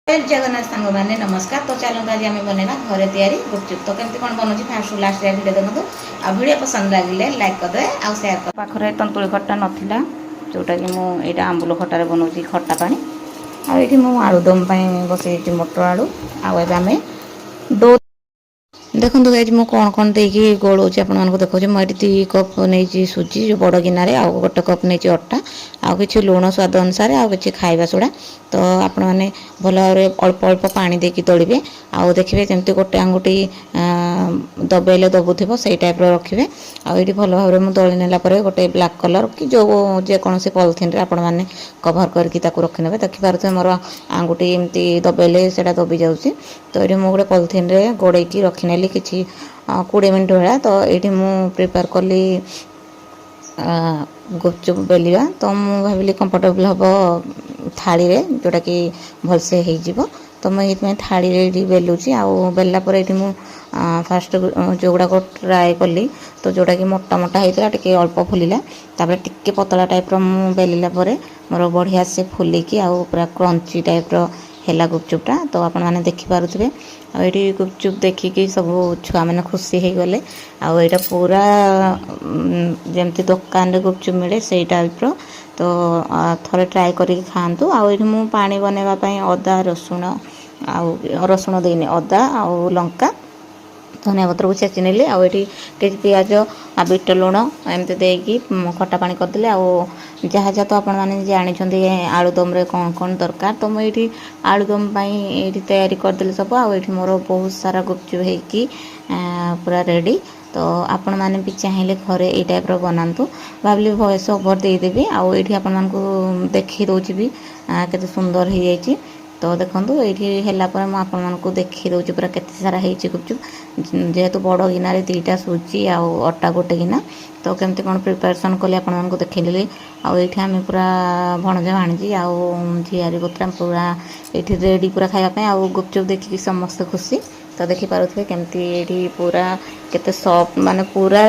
जय जगन्नाथ सांग मैंने नमस्कार। तो चलो आज आम बनवा घरे तैयारी गुपचुप। तो केमती कौन बनूँ फास्ट लास्ट भिडियो देखो आ भिडियो पसंद लगे लाइक करदे आ सेयार कर। पाखे तंतुली खट्टा नाला जोटा कि मुझे आंबुल खटार बनाऊँ खट्टा पानी आईटी मुझे आलुदम बसई मटर आलू आम दो देखो गाइज मु कौन कौन देकी गोलाऊँच आपको देखा मुझे 2 कप नहीं सुजी जो बड़ गिनारे आ गोटे कप नहीं अटा आउ कि लुण स्वाद अनुसार आउ कि खाଇବା सोडा। तो आपण मैंने भल भाव अल्प अल्प पानी देकी दलिए आउ देखिए जमी गोटे आंगुठी दबेले दबुव से टाइप रखिए आईटी भल भाव में दली नेला गोटे ब्लैक कलर कि जो जेकोसी पॉलिथिन आपण मैंने कभर करके रखिने देखिपे मोर आंगुठी एमती दबेले से दबी जाऊँगी। तो ये मुझे गोटे पॉलिथिन गोड़े रखिनेली कि 20 मिनट भाया। तो ये मुझे प्रिपेयर कली गुपचुप बेलिया। तो मुझे भाविली कंफर्टेबल हम थाली रे जोटा कि भलसे हो। तो मुझे थाली रे बेलुची आउ बेलला पर ये मुझे फास्ट जो गुड़ाक ट्राए कली तो जोटा कि मोटा मोटा होता टे अल्प फुलिला टे पतला टाइप मुझे बेलिला मोर बढ़िया से फुलिकी आउ पूरा क्रंची टाइप है गुपचुपटा। तो आपण मैंने देखिपे आईटी गुपचुप देखिकी सब छुआ मैंने खुशी हो गले आईटा पूरा जमती दुकान रे गुपचुप मिले से टाइप रो। तो थोड़े ट्राए करके खातु आईटी मुझे पानी बनवाई अदा रसुण आउ रसुण देने अदा आउ लंका धनिया पत्र को छेची नेली आईटी पियाज आ बीट लुण एमती देकी खट्टा पानी करदे आउ जहाँ जहाँ तो आपण मैंने जानते आलुदम रे कौन कौन दरकार। तो मुझे आलुदम ये तैयारी करदेली सब आईटी मोर बहुत सारा गुपचुप होगी पूरा रेडी। तो आपण मैंने भी चाहिए घरे ये टाइप बनातु भाविली वॉइस ओवर देदेवी आईटी आपण मानक देखी दूची भी केते सुंदर हो जाइए। तो देखो ये आपको देखी दूसरी पूरा केते सारा होती गुपचुप जेहेतु बड़ गिनारे 2टा सुजी आउ अटा गोटे गिना। तो केमती कौन प्रिपेरेसन कली आपको देखली आईटी आम पूरा भणजा भाणजी आउ झियारी पुत्रा पूरा ये रेडी पूरा खायापी आउ गुपचुप देखिकी समस्त खुशी। तो देखिपे केमती ये पूरा केते सॉफ्ट माने पूरा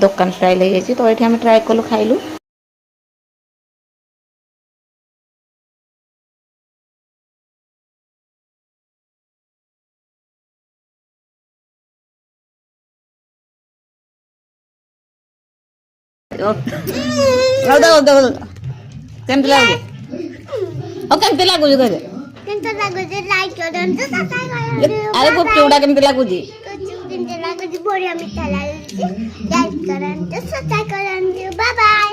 दुकान स्टाइल हो जाए। तो ये आम ट्राए कलु खाइलु। केमती लागुଛି केमती लागुଛି कहले केमती लागुଛି लाइक करंतु सब्सक्राइब करंतु। अरे गुपचुपटा केमती लागुଛି केमती लागुଛି बढ़िया मिठा लागुଛି लाइक करंतु सब्सक्राइब करंतु। Bye bye.